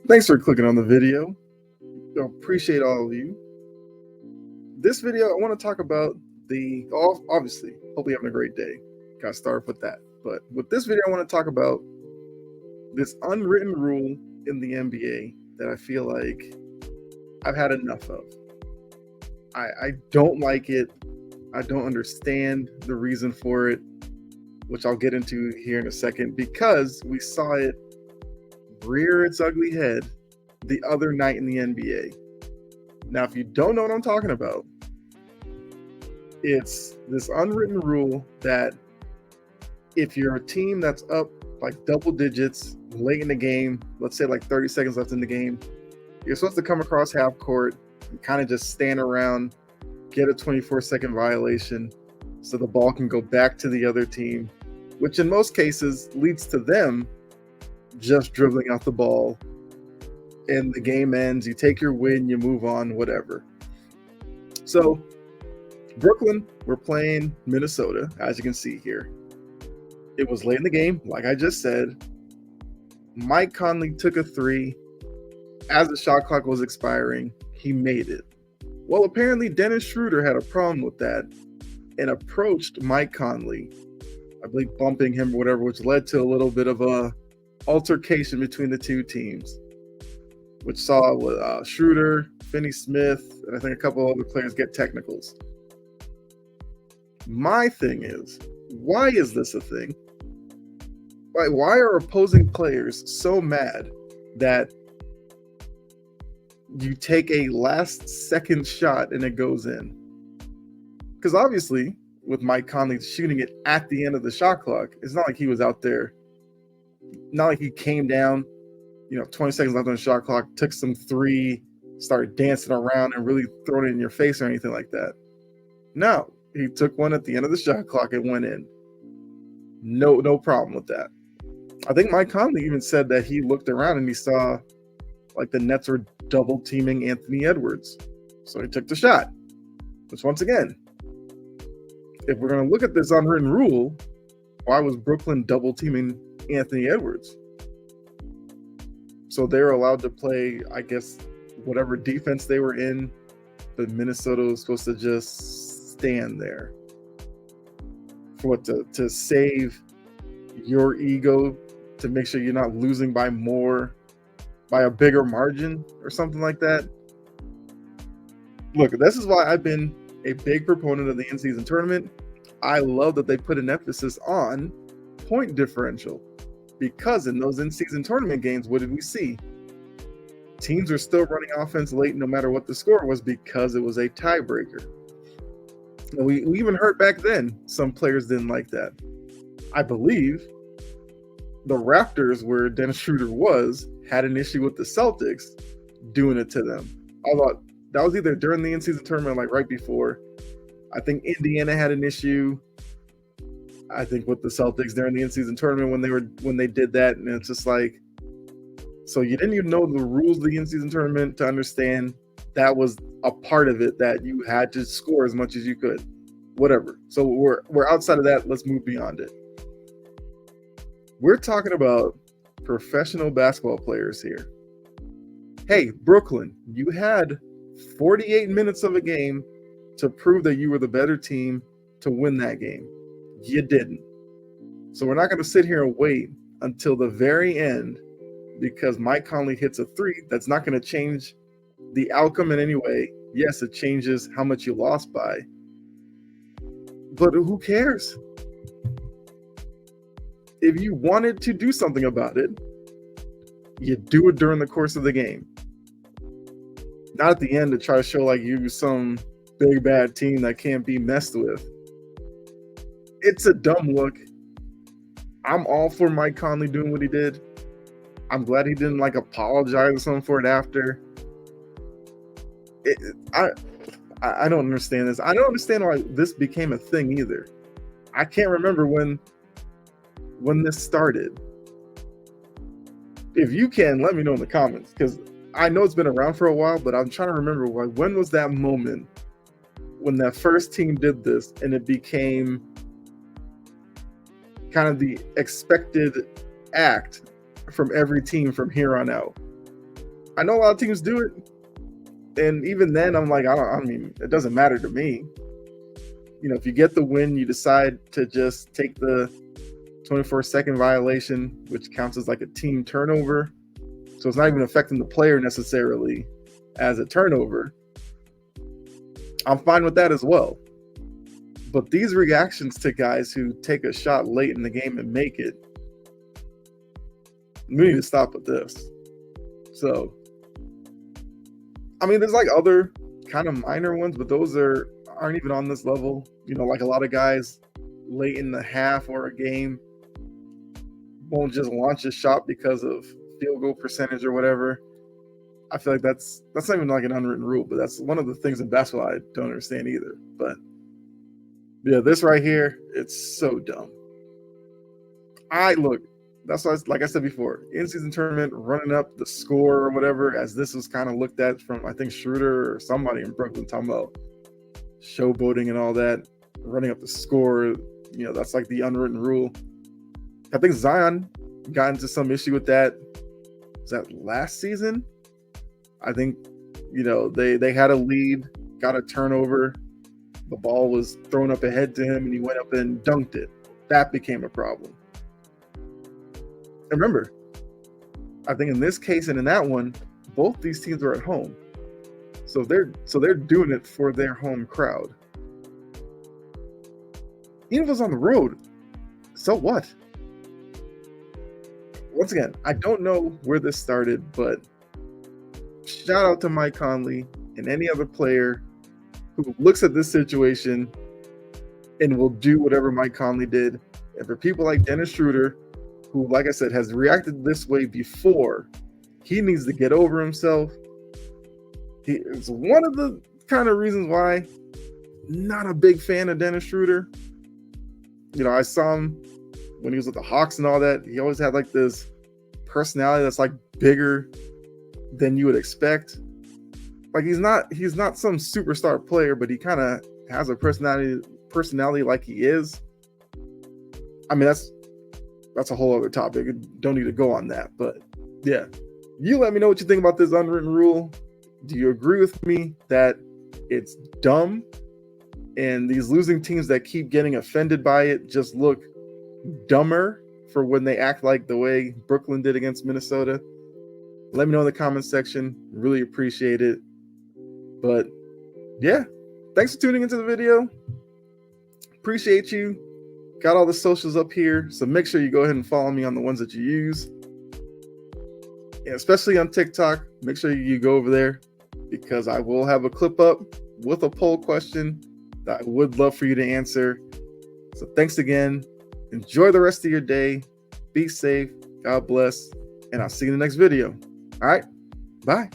Thanks for clicking on the video. I appreciate all of you. This video, I want to talk about obviously, hope you're having a great day. Got to start with that. But with this video, I want to talk about this unwritten rule in the NBA that I feel like I've had enough of. I don't like it. I don't understand the reason for it, which I'll get into here in a second, because we saw it rear its ugly head the other night in the NBA. Now, if you don't know what I'm talking about, it's this unwritten rule that if you're a team that's up like double digits late in the game, let's say like 30 seconds left in the game, you're supposed to come across half court and kind of just stand around, get a 24-second violation so the ball can go back to the other team, which in most cases leads to them just dribbling out the ball, and the game ends. You take your win, you move on, whatever. So Brooklyn, we're playing Minnesota, as you can see here. It was late in the game, like I just said. Mike Conley took a three. As the shot clock was expiring, he made it. Well, apparently Dennis Schroeder had a problem with that and approached Mike Conley, I believe bumping him or whatever, which led to a little bit of a altercation between the two teams, which saw Schroeder, Finney-Smith, and I think a couple other players get technicals. My thing is, why is this a thing? Why are opposing players so mad that you take a last-second shot and it goes in? Because obviously, with Mike Conley shooting it at the end of the shot clock, it's not like he was out there, not like he came down, 20 seconds left on the shot clock, took some three, started dancing around and really throwing it in your face or anything like that. No, he took one at the end of the shot clock and went in. No problem with that. I think Mike Conley even said that he looked around and he saw like the Nets were double teaming Anthony Edwards. So he took the shot. Which once again, if we're going to look at this unwritten rule, why was Brooklyn double teaming Anthony Edwards? So they were allowed to play, I guess, whatever defense they were in, but Minnesota was supposed to just stand there. For what, to save your ego, to make sure you're not losing by a bigger margin or something like that. Look, this is why I've been a big proponent of the in-season tournament. I love that they put an emphasis on point differential, because in those in-season tournament games, what did we see? Teams were still running offense late no matter what the score was, because it was a tiebreaker. And we even heard back then some players didn't like that. I believe the Raptors, where Dennis Schroeder was, had an issue with the Celtics doing it to them. I thought that was either during the in-season tournament, like right before. I think Indiana had an issue, I think, with the Celtics during the in-season tournament when they did that, and it's just like, so you didn't even know the rules of the in-season tournament to understand that was a part of it, that you had to score as much as you could. Whatever. So we're outside of that. Let's move beyond it. We're talking about professional basketball players here. Hey, Brooklyn, you had 48 minutes of a game to prove that you were the better team to win that game. You didn't. So we're not going to sit here and wait until the very end because Mike Conley hits a three. That's not going to change the outcome in any way. Yes, it changes how much you lost by, but who cares? If you wanted to do something about it, you do it during the course of the game. Not at the end to try to show like you some big bad team that can't be messed with. It's a dumb look. I'm all for Mike Conley doing what he did. I'm glad he didn't like apologize or something for it after. I don't understand this. I don't understand why this became a thing either. I can't remember when this started. If you can, let me know in the comments, because I know it's been around for a while, but I'm trying to remember when was that moment when that first team did this and it became kind of the expected act from every team from here on out. I know a lot of teams do it, and even then, I'm like, I mean, it doesn't matter to me. You know, if you get the win, you decide to just take the 24-second violation, which counts as like a team turnover. So it's not even affecting the player necessarily as a turnover. I'm fine with that as well. But these reactions to guys who take a shot late in the game and make it, we need to stop with this. So, I mean, there's like other kind of minor ones, but those aren't even on this level. You know, like a lot of guys late in the half or a game won't just launch a shot because of field goal percentage or whatever. I feel like that's not even like an unwritten rule, but that's one of the things in basketball I don't understand either. But yeah, this right here, it's so dumb. That's why, like I said before, in-season tournament, running up the score or whatever, as this was kind of looked at from, I think, Schroeder or somebody in Brooklyn talking about showboating and all that, running up the score. You know, that's like the unwritten rule. I think Zion got into some issue with that. Was that last season? I think, you know, they had a lead, got a turnover. The ball was thrown up ahead to him, and he went up and dunked it. That became a problem. And remember, I think in this case and in that one, both these teams are at home. So they're doing it for their home crowd. Even if it was on the road, so what? Once again, I don't know where this started, but shout out to Mike Conley and any other player who looks at this situation and will do whatever Mike Conley did. And for people like Dennis Schroeder, who, like I said, has reacted this way before, he needs to get over himself. It's one of the kind of reasons why not a big fan of Dennis Schroeder. You know, I saw him when he was with the Hawks and all that. He always had like this personality that's like bigger than you would expect. Like he's not some superstar player, but he kind of has a personality like he is. I mean, that's a whole other topic. Don't need to go on that. But yeah, you let me know what you think about this unwritten rule. Do you agree with me that it's dumb and these losing teams that keep getting offended by it just look dumber for when they act like the way Brooklyn did against Minnesota? Let me know in the comments section. Really appreciate it. But yeah, thanks for tuning into the video. Appreciate you. Got all the socials up here, so make sure you go ahead and follow me on the ones that you use. And especially on TikTok, make sure you go over there because I will have a clip up with a poll question that I would love for you to answer. So thanks again. Enjoy the rest of your day. Be safe. God bless. And I'll see you in the next video. All right. Bye.